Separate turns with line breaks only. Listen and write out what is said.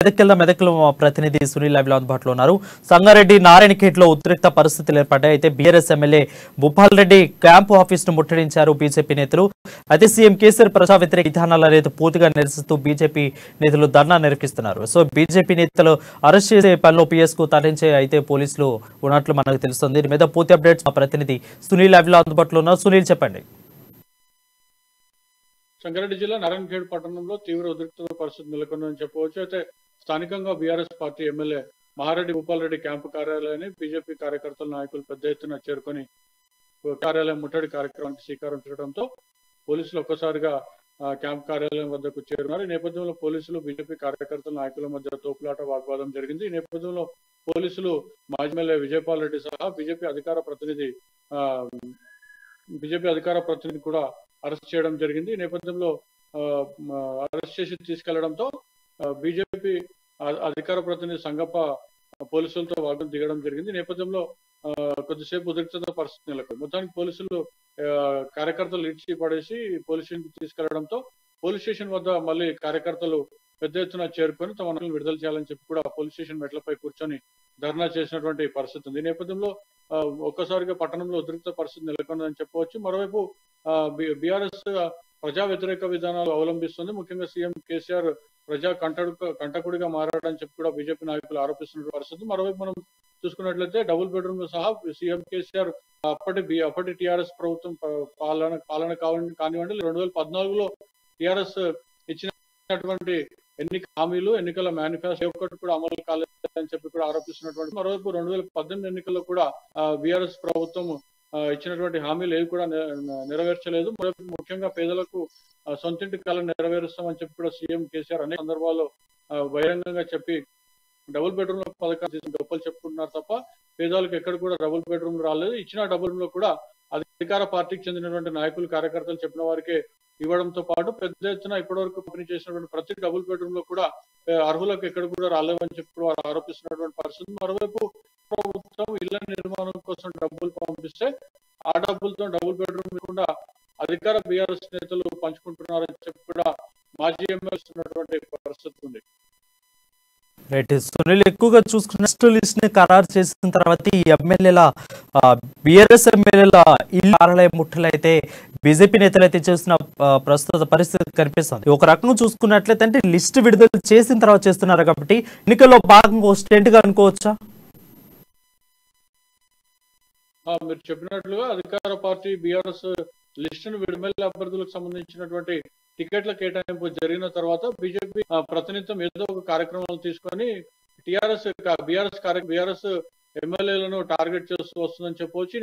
మెదక్లో మా ప్రతినిధి సునీల్ లైవ్ లో అందుబాటులో ఉన్నారు. సంగారెడ్డి నారాయణఖేడ్ లో ఉద్రిక్త పరిస్థితులు ఏర్పడ్డాయి. అయితే BRS MLA Bhupal Reddy camp office ను ముట్టడించారు బీజేపీ నేతలు. అయితే సీఎం కేసీఆర్ ప్రజా వ్యతిరేక విధానాల అనేది పూర్తిగా నిరసిస్తూ బీజేపీ నేతలు ధర్నా నిర్వహిస్తున్నారు. సో బీజేపీ నేతలు అరెస్ట్ చేసే పనిలో పీఎస్ కు తరలించే అయితే పోలీసులు ఉన్నట్లు మనకు తెలుస్తుంది. దీని మీద పూర్తి అప్డేట్స్ మా ప్రతినిధి సునీల్ లైవ్ లో అందుబాటులో ఉన్నారు. సునీల్ చెప్పండి.
సంగారెడ్డి జిల్లా నారాయణఖేడ్ పట్టణంలో తీవ్ర ఉద్రిక్త పరిస్థితి నెలకొందని చెప్పవచ్చు. అయితే స్థానికంగా BRS party MLA Maha Reddy Bhupal Reddy camp కార్యాలయాన్ని బీజేపీ కార్యకర్తల నాయకులు పెద్ద ఎత్తున చేరుకొని కార్యాలయం ముట్టడి కార్యక్రమానికి శ్రీకారం చుట్టడంతో పోలీసులు ఒక్కసారిగా క్యాంప్ కార్యాలయం వద్దకు చేరున్నారు. ఈ నేపథ్యంలో పోలీసులు బీజేపీ కార్యకర్తల నాయకుల మధ్య తోపులాట వాగ్వాదం జరిగింది. ఈ నేపథ్యంలో పోలీసులు మాజీ ఎమ్మెల్యే విజయపాల్ రెడ్డి సహా బీజేపీ అధికార ప్రతినిధి కూడా అరెస్ట్ చేయడం జరిగింది. ఈ నేపథ్యంలో అరెస్ట్ చేసి తీసుకెళ్లడంతో బీజేపీ అధికార ప్రతినిధి సంగప్ప పోలీసులతో వాగ్వాదం దిగడం జరిగింది. ఈ నేపథ్యంలో కొద్దిసేపు ఉద్రిక్తత పరిస్థితి నెలకొంది. మొత్తానికి పోలీసులు కార్యకర్తలు ఇడ్చి పడేసి పోలీస్ స్టేషన్ తీసుకెళ్లడంతో పోలీస్ స్టేషన్ వద్ద మళ్ళీ కార్యకర్తలు పెద్ద ఎత్తున చేరుకొని తమ నాయకులను విడుదల చేయాలని చెప్పి కూడా పోలీస్ స్టేషన్ మెట్లపై కూర్చొని ధర్నా చేసినటువంటి పరిస్థితి ఉంది. ఈ నేపథ్యంలో ఒక్కసారిగా పట్టణంలో ఉద్రిక్త పరిస్థితి నెలకొందని చెప్పవచ్చు. మరోవైపు బీఆర్ఎస్ ప్రజా వ్యతిరేక విధానాలు అవలంబిస్తుంది. ముఖ్యంగా సీఎం కేసీఆర్ ప్రజా కంటకుడిగా మారాడని చెప్పి కూడా బీజేపీ నాయకులు ఆరోపిస్తున్న పరిస్థితి. మరోవైపు మనం చూసుకున్నట్లయితే డబుల్ బెడ్రూమ్ లో సహా సీఎం కేసీఆర్ అప్పటి టీఆర్ఎస్ ప్రభుత్వం పాలన కానివ్వండి 2014లో టీఆర్ఎస్ ఇచ్చినటువంటి ఎన్నికల హామీలు ఎన్నికల మేనిఫెస్టో ఒక్కటి కూడా అమలు కాలేదని చెప్పి కూడా ఆరోపిస్తున్నటువంటి. మరోవైపు 2018 ఎన్నికల్లో కూడా బీఆర్ఎస్ ప్రభుత్వం ఇచ్చినటువంటి హామీలు ఏవి కూడా నెరవేర్చలేదు. ముఖ్యంగా పేదలకు సొంతింటి కళ నెరవేరుస్తామని చెప్పి కూడా సీఎం కేసీఆర్ అనేక సందర్భాల్లో బహిరంగంగా చెప్పి డబుల్ బెడ్రూమ్ లో పథకాలు చేసిన గొప్పలు చెప్పుకుంటున్నారు తప్ప పేదలకు ఎక్కడ కూడా డబుల్ బెడ్రూమ్ రాలేదు. ఇచ్చిన డబుల్ లో కూడా అధికార పార్టీకి చెందినటువంటి నాయకులు కార్యకర్తలు చెప్పిన వారికే ఇవ్వడంతో పాటు పెద్ద ఎత్తున ఇప్పటివరకు పంపిణీ చేసినటువంటి ప్రతి డబుల్ బెడ్రూమ్ లో కూడా అర్హులకు ఎక్కడ కూడా రాలేవని చెప్పి వారు ఆరోపిస్తున్నటువంటి పరిస్థితి. మరోవైపు ప్రభుత్వం ఇళ్ల నిర్మాణం కోసం డబ్బులు పంపిస్తే ఆ డబ్బులతో డబుల్ బెడ్రూమ్ కూడా అధికార బీఆర్ఎస్ నేతలు పంచుకుంటున్నారని చెప్పి కూడా మాజీ ఎమ్మెల్యే పరిస్థితి ఉంది.
రైట్ సునీల్, ఎక్కువగా చూసుకున్న లిస్ట్ ని ఖరారు చేసిన తర్వాత ఈ ఎమ్మెల్యేల బీఆర్ఎస్ ఎమ్మెల్యేల ఇల్లు కార్యాలయం ముట్టలైతే బీజేపీ నేతలు అయితే చేస్తున్న ప్రస్తుత పరిస్థితి కనిపిస్తుంది. ఒక రకంగా చూసుకున్నట్లయితే అంటే లిస్ట్ విడుదల చేసిన తర్వాత చేస్తున్నారు కాబట్టి ఎన్నికల్లో భాగంగా స్టెంట్ గా అనుకోవచ్చా?
మీరు చెప్పినట్లుగా అధికార పార్టీ బీఆర్ఎస్ లిస్టును ఎమ్మెల్యే అభ్యర్థులకు సంబంధించినటువంటి టికెట్ల కేటాయింపు జరిగిన తర్వాత బీజేపీ ప్రతినిత్యం ఏదో ఒక కార్యక్రమాలు తీసుకొని బీఆర్ఎస్ ఎమ్మెల్యేలను టార్గెట్ చేస్తూ వస్తుందని చెప్పవచ్చు.